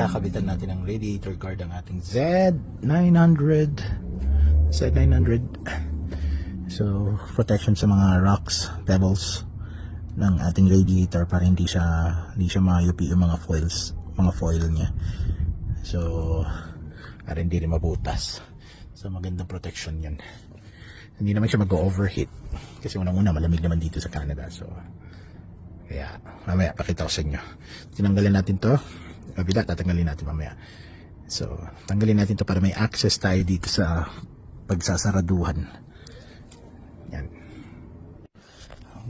kakabitan natin ng radiator guard ang ating Z900. Z900. So, protection sa mga rocks, pebbles ng ating radiator para hindi siya mayupi yung mga foil niya. So, para hindi rin mabutas. So, magandang protection yan. Hindi naman siya mag-overheat kasi unang-una malamig naman dito sa Canada. So, kaya mamaya pakita ko sa inyo. Tinanggalin natin to. Kabila, tatanggalin natin mamaya. So, tanggalin natin to para may access tayo dito sa pagsasaraduhan. Yan.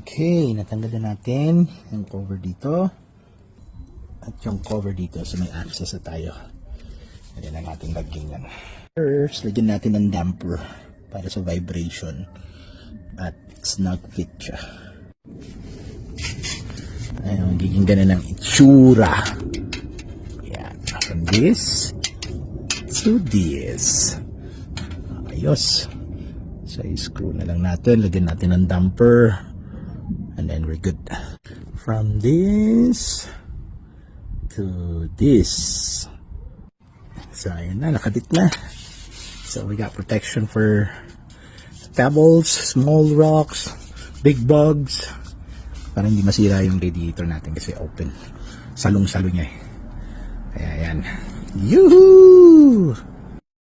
Okay, natanggal na natin yung cover dito. At yung cover dito, so may access na tayo. Yan ang ating lagyan yan. First, lagyan natin ng damper para sa vibration. At snug fit siya. Ayun, magiging ganun ang itsura. Yan. From this to this. Ayos. So, i-screw na lang natin. Lagyan natin ng damper. And then we're good. From this to this. So, ayun na. Nakabit na. So, we got protection for pebbles, small rocks, big bugs. Para hindi masira yung radiator natin kasi open. Salong-salo niya eh. Kaya yan. Yuhuu!